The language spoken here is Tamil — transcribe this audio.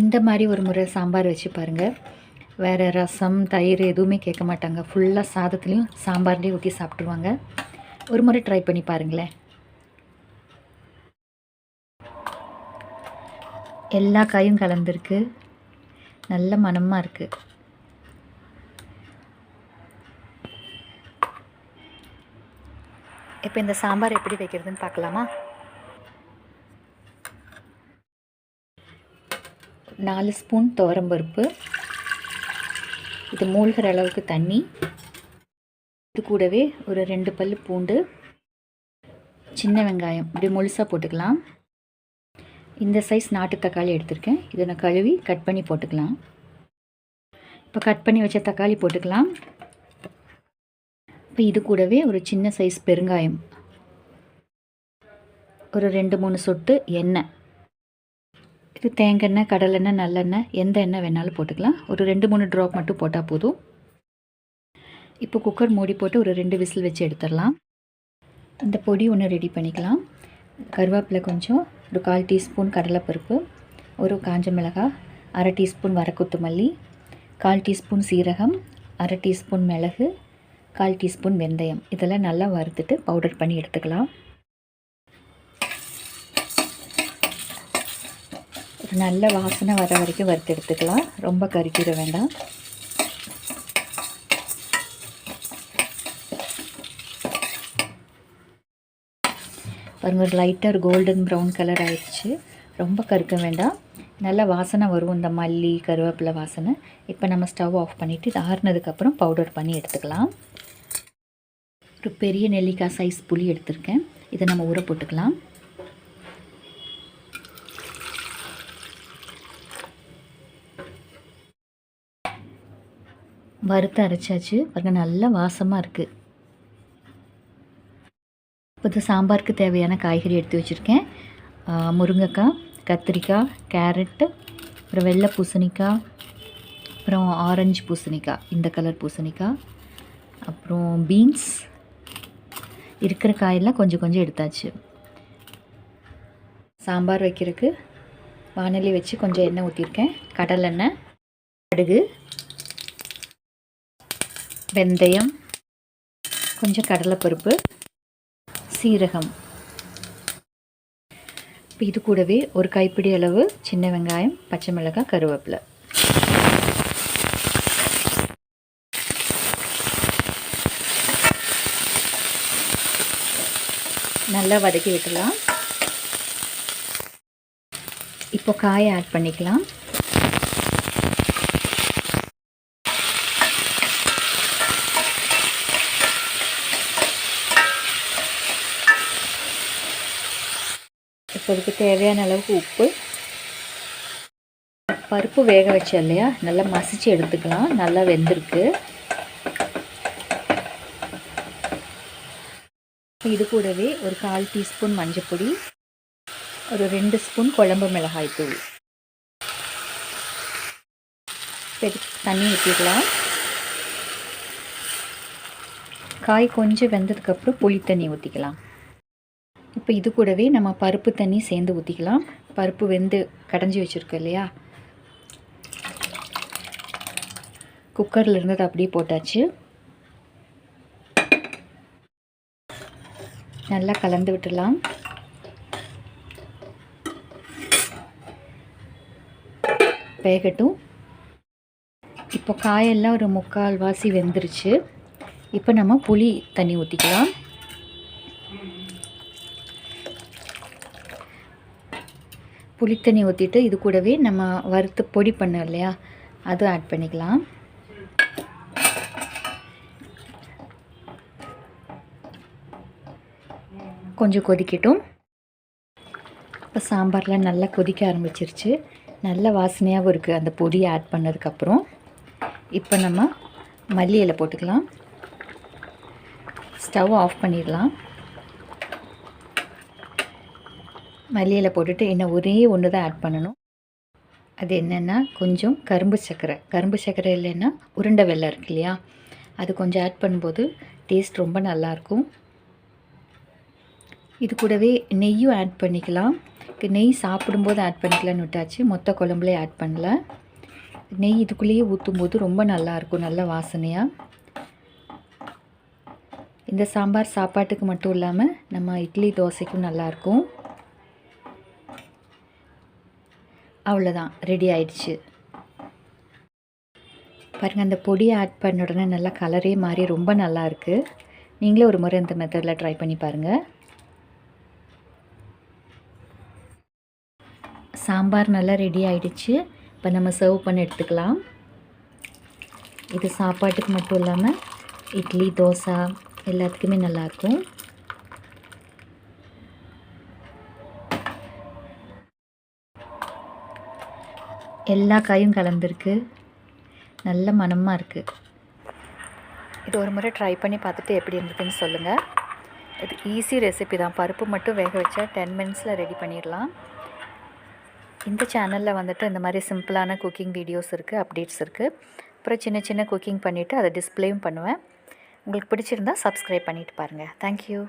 இந்த மாதிரி ஒரு முறை சாம்பார் வச்சு பாருங்கள். வேறு ரசம் தயிர் எதுவுமே கேட்க மாட்டாங்க. ஃபுல்லாக சாதத்துலேயும் சாம்பார்லேயும் ஊற்றி சாப்பிட்ருவாங்க. ஒரு முறை ட்ரை பண்ணி பாருங்களேன். எல்லா காயும் கலந்துருக்கு. நல்ல மணமாக இருக்குது. இப்போ இந்த சாம்பார் எப்படி வைக்கிறதுன்னு பார்க்கலாமா? 4 ஸ்பூன் துவரம்பருப்பு, இது மூழ்கிற அளவுக்கு தண்ணி, இது கூடவே ஒரு 2 பல் பூண்டு, சின்ன வெங்காயம் இப்படி முழுசாக போட்டுக்கலாம். இந்த சைஸ் நாட்டு தக்காளி எடுத்திருக்கேன். இதை நான் கழுவி கட் பண்ணி போட்டுக்கலாம். இப்போ கட் பண்ணி வச்ச தக்காளி போட்டுக்கலாம். இப்போ இது கூடவே ஒரு சின்ன சைஸ் பெருங்காயம், ஒரு 2-3 சொட்டு எண்ணெய். இது தேங்காய், கடலெண்ணெய், நல்லெண்ணெய், எந்த எண்ணெய் வேணாலும் போட்டுக்கலாம். ஒரு 2-3 ட்ராப் மட்டும் போட்டால் போதும். இப்போ குக்கர் மூடி போட்டு ஒரு 2 விசில் வச்சு எடுத்துடலாம். இந்த பொடி ஒன்று ரெடி பண்ணிக்கலாம். கருவேப்பிலை கொஞ்சம், ஒரு 1/4 டீஸ்பூன் கடலைப்பருப்பு, ஒரு காஞ்ச மிளகாய், 1/2 டீஸ்பூன் வரக்கொத்தமல்லி, 1/4 டீஸ்பூன் சீரகம், 1/2 டீஸ்பூன் மிளகு, 1/4 டீஸ்பூன் வெந்தயம். இதெல்லாம் நல்லா வறுத்துட்டு பவுடர் பண்ணி எடுத்துக்கலாம். ஒரு நல்ல வாசனை வர வரைக்கும் வறுத்து எடுத்துக்கலாம். ரொம்ப கருக்கிட வேண்டாம். பாருங்க, ஒரு லைட்டாக ஒரு கோல்டன் ப்ரௌன் கலர் ஆயிடுச்சு. ரொம்ப கருக்க வேண்டாம். நல்ல வாசனை வரும், இந்த மல்லி கருவேப்பிலை வாசனை. இப்போ நம்ம ஸ்டவ் ஆஃப் பண்ணிவிட்டு இது ஆறுனதுக்கப்புறம் பவுடர் பண்ணி எடுத்துக்கலாம். ஒரு பெரிய நெல்லிக்காய் சைஸ் புளி எடுத்திருக்கேன். இதை நம்ம ஊற போட்டுக்கலாம். வறுத்து அரைச்சாச்சு. பாருங்கள், நல்ல வாசமாக இருக்குது. இப்போ சாம்பாருக்கு தேவையான காய்கறி எடுத்து வச்சுருக்கேன். முருங்கைக்காய், கத்திரிக்காய், கேரட்டு, அப்புறம் வெள்ளை பூசணிக்காய், அப்புறம் ஆரஞ்சு பூசணிக்காய், இந்த கலர் பூசணிக்காய், அப்புறம் பீன்ஸ். இருக்கிற காயெல்லாம் கொஞ்சம் கொஞ்சம் எடுத்தாச்சு. சாம்பார் வைக்கிறதுக்கு வானலி வச்சு கொஞ்சம் எண்ணெய் ஊற்றிருக்கேன். கடலெண்ணெய், கடுகு, வெந்தயம், கொஞ்சம் கடலைப்பருப்பு, சீரகம். இப்போ இது கூடவே ஒரு கைப்பிடி அளவு சின்ன வெங்காயம், பச்சை மிளகாய், கருவேப்பிலை. நல்லா வதக்கி விட்டுலாம். இப்போ காயை ஆட் பண்ணிக்கலாம். இப்போதுக்கு தேவையான அளவுக்கு உப்பு. பருப்பு வேக வச்சோம் இல்லையா, நல்லா மசிச்சு எடுத்துக்கலாம். நல்லா வெந்திருக்கு. இது கூடவே ஒரு 1/4 டீஸ்பூன் மஞ்சள், ஒரு 2 ஸ்பூன் குழம்பு மிளகாய் தூள். தண்ணி ஊற்றிக்கலாம். காய் கொஞ்சம் வெந்ததுக்கப்புறம் புளி தண்ணி ஊற்றிக்கலாம். இப்போ இது கூடவே நம்ம பருப்பு தண்ணி சேர்ந்து ஊற்றிக்கலாம். பருப்பு வெந்து கடைஞ்சி வச்சுருக்கோம் இல்லையா, குக்கரில் இருந்தது அப்படியே போட்டாச்சு. நல்லா கலந்து விட்டுடலாம். வேகட்டும். இப்போ காயெல்லாம் ஒரு 3/4 வாசி வெந்துருச்சு. இப்போ நம்ம புளி தண்ணி ஊற்றிக்கலாம். புளித்தண்ணி ஊற்றிட்டு இது கூடவே நம்ம வறுத்து பொடி பண்ணோம் இல்லையா, அது ஆட் பண்ணிக்கலாம். கொஞ்சம் கொதிக்கட்டும். இப்போ சாம்பாரில் நல்லா கொதிக்க ஆரம்பிச்சிருச்சு. நல்ல வாசனையாகவும் இருக்குது அந்த பொடியை ஆட் பண்ணதுக்கப்புறம். இப்போ நம்ம மல்லி இலை போட்டுக்கலாம். ஸ்டவ் ஆஃப் பண்ணிடலாம். மல்லி இலை போட்டுட்டு இன்னும் ஒரே ஒன்று தான் ஆட் பண்ணணும். அது என்னென்னா கொஞ்சம் கரும்பு சர்க்கரை இல்லைன்னா உருண்டை வெல்லம் இருக்கு இல்லையா, அது கொஞ்சம் ஆட் பண்ணும்போது டேஸ்ட் ரொம்ப நல்லாயிருக்கும். இது கூடவே நெய்யும் ஆட் பண்ணிக்கலாம். நெய் சாப்பிடும்போது ஆட் பண்ணிக்கலான்னு விட்டாச்சு, மொத்த குழம்புலேயே ஆட் பண்ணல. நெய் இதுக்குள்ளேயே ஊற்றும்போது ரொம்ப நல்லாயிருக்கும், நல்ல வாசனையாக. இந்த சாம்பார் சாப்பாட்டுக்கு மட்டும் இல்லாமல் நம்ம இட்லி தோசைக்கும் நல்லாயிருக்கும். அவ்வளோதான், ரெடி ஆயிடுச்சு. பாருங்கள், அந்த பொடியை ஆட் பண்ண உடனே நல்லா கலரே மாறி ரொம்ப நல்லாயிருக்கு. நீங்களே ஒரு முறை இந்த மெத்தடில் ட்ரை பண்ணி பாருங்கள். சாம்பார் நல்லா ரெடி ஆகிடுச்சு. இப்போ நம்ம சர்வ் பண்ணி எடுத்துக்கலாம். இது சாப்பாட்டுக்கு மட்டும் இல்லாமல் இட்லி தோசை எல்லாத்துக்குமே நல்லாயிருக்கும். எல்லா காயும் கலந்துருக்கு, நல்ல மணமாக இருக்குது. இது ஒரு முறை ட்ரை பண்ணி பார்த்துட்டு எப்படி இருந்ததுன்னு சொல்லுங்கள். இது ஈஸி ரெசிபி தான். பருப்பு மட்டும் வேக வச்சா 10 மினிட்ஸில் ரெடி பண்ணிடலாம். இந்த சேனலில் வந்துட்டு இந்த மாதிரி சிம்பிளான குக்கிங் வீடியோஸ் இருக்குது, அப்டேட்ஸ் இருக்குது. அப்புறம் சின்ன சின்ன குக்கிங் பண்ணிவிட்டு அதை டிஸ்ப்ளேயும் பண்ணுவேன். உங்களுக்கு பிடிச்சிருந்தா சப்ஸ்கிரைப் பண்ணிவிட்டு பாருங்கள். தேங்க்யூ.